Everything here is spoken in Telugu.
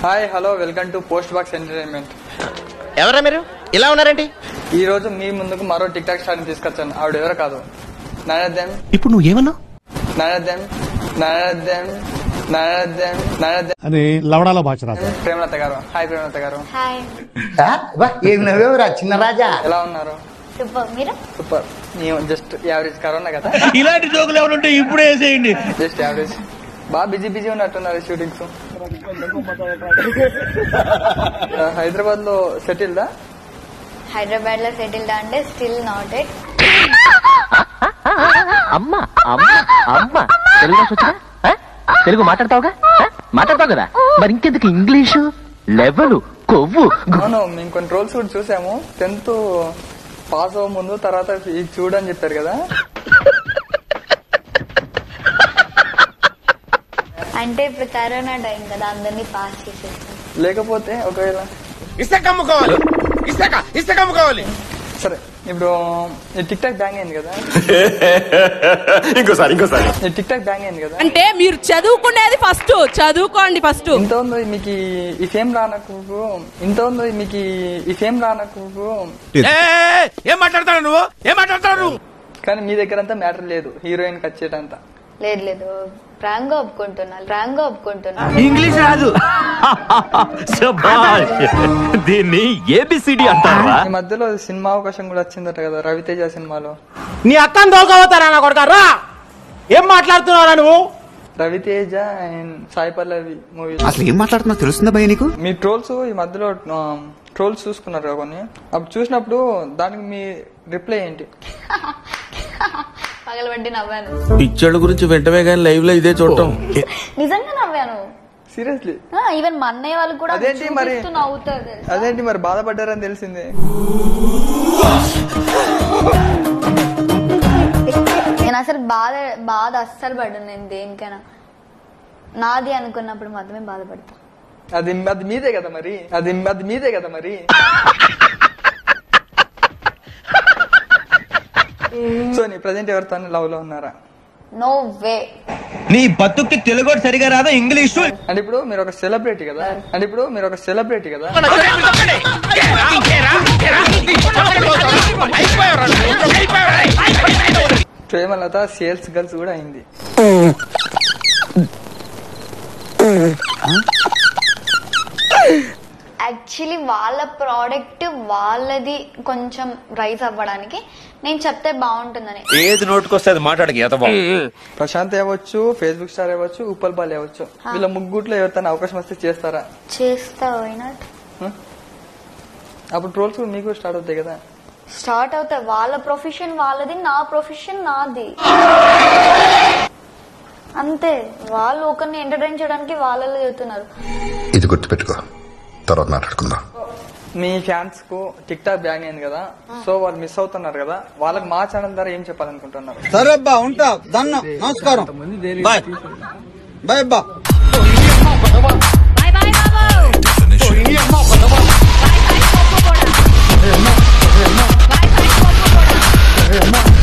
Hi hello welcome to post box entertainment. ఎవరా మీరు ఇలా ఉన్నారండి? ఈ రోజు మీ ముందుకు మరో టిక్ టాక్ స్టార్ తీసుకొచ్చాను. ఆవిడ ఎవరో కాదు, నడదేం. ఇప్పుడు నువ్వు ఏమన్నా నడదేం నడదేం నడదేం నడదేం అని లవడాల భాష రాదు. ప్రేమలత గారు. హాయ్ ప్రేమలత గారు. హాయ్. ఏం నవ్వేవరా చిన్న రాజా? ఎలా ఉన్నారు? సూపర్. మీరు? సూపర్. జస్ట్ యావరేజ్ కరోనా కదా. ఇలాంటి జోకులు ఎవరుంటే ఇప్పుడే వేసేయండి. Just average. బాగా బిజీ ఉన్నట్టున్నారు షూటింగ్స్. హైదరాబాద్ లో సెటిల్డా? హైదరాబాద్ లో సెటిల్డ్ అంటే స్టిల్ నాట్ ఎట్. అమ్మా అమ్మా అమ్మా తెలుగు మాట్లాడతావుగా? మాట్లాడతావు కదా, మరి ఇంకెందుకు ఇంగ్లీషు లెవెల్ కొవ్వు. అవును, మేము కొన్ని రోల్స్ కూడా చూసాము. 10th పాస్ అవ్వ ముందు తర్వాత ఇది చూడని చెప్పారు కదా. అంటే ఇప్పుడు కరోనా టైం కదా, అందరినీ పాస్ చేసేస్తాం. లేకపోతే ఒకవేళ ఇస్తకమ్ముకోవాలి. సరే, ఇప్పుడు టిక్ టాక్ బ్యాంగ్ అయింది కదా. ఇంకోసారి ఈ టిక్ టాక్ బ్యాంగ్ అయింది కదా. అంటే మీరు చదువుకునేది ఫస్ట్ చదువుకోండి. ఫస్ట్ ఇంత ఉంది మీకు ఈ ఫేమ్ రానకు, ఇంత ఉంది మీకు ఈ ఫేమ్ రానకు. ఏం మాట్లాడతాడు నువ్వు? కానీ మీ దగ్గర అంతా మ్యాటర్ లేదు, హీరోయిన్ వచ్చేటంతా. లేదు ప్రాంగ్ గా ఒప్పుకుంటున్నా. ఇంగ్లీష్ రాదు. దీన్ని ఏబిసిడి అంటారా? ఈ మధ్యలో సినిమా అవకాశం కూడా వచ్చిందట కదా, రవితేజ సినిమాలో. నీ అక్కని దోలుకోపోతారా నా కొడుకారా? ఏం మాట్లాడుతున్నారా నువ్వు? Raviteja and Sai Pallavi movie. అసలు ఏం మాట్లాడుతున్నా తెలుస్తుందా భయ నీకు? మీ ట్రోల్స్ ఈ మధ్యలో ట్రోల్స్ చూసుకున్నారు కదా కొన్ని. అప్పుడు చూసినప్పుడు దానికి మీ రిప్లై ఏంటి? పగలబట్టి నవ్వాను. పిక్చర్ల గురించి వెంటనే కానీ లైవ్ లో ఇదే చూడటం. నిజంగా నవ్వాను. సీరియస్లీ? ఈవెన్ మా అన్నయ్య వాళ్ళు కూడా అదేంటి మరి నవ్వుతారు. అదేంటి మరి బాధపడ్డారని తెలిసింది. నేను అసలు బాధ అస్సలు పడ్డాను. నేను దేనికైనా నాది అనుకున్నప్పుడు మాత్రమే బాధపడతా. అది మీదే కదా మరి. అది మీదే కదా మరి. సో నీ ప్రజెంట్ ఎవరితో లవ్ లో ఉన్నారా? No way. నీ బతుక్కి తెలుగు సరిగా రాదా ఇంగ్లీషు? అంటే ఇప్పుడు మీరు ఒక సెలబ్రిటీ కదా. ప్రేమలత సేల్స్ గర్ల్స్ కూడా అయింది. యాక్చువల్లీ వాళ్ళ ప్రోడక్ట్ వాళ్ళది కొంచెం రైజ్ అవ్వడానికి నేను చెప్తే బాగుంటుందని. ఏది నోటుకొస్తే అది మాట్లాడకి. ప్రశాంత్ అవ్వచ్చు, ఫేస్బుక్ స్టార్ అవ్వచ్చు, ఉప్పల్ బాల్ అవ్వచ్చు. వీళ్ళ ముగ్గుట్లో ఎవరికైనా అవకాశం వస్తే చేస్తారా? చేస్తా. పోయినట్ అప్పుడు ట్రోల్స్ మీకు స్టార్ట్ అవుతాయి కదా. స్టార్ట్ అవుతాయి. వాళ్ళ ప్రొఫెషన్ వాళ్ళది, నా ప్రొఫెషన్ నాది. అంతే. వాళ్ళు ఒకరిని ఎంటర్టైన్ చేయడానికి వాళ్ళలో చెబుతున్నారు. ఇది గుర్తుపెట్టుకో, తర్వాత మాట్లాడుకుందాం. మీ ఫ్యాన్స్ కు టిక్ టాక్ బ్యాన్ అయింది కదా, సో వాళ్ళు మిస్ అవుతున్నారు కదా, వాళ్ళకి మా ఛానల్ ద్వారా ఏం చెప్పాలనుకుంటున్నారు? సరే అబ్బా, ఉంటా. దన్న నమస్కారం. బాయ్ బాయ్ అబ్బా. Bye bye.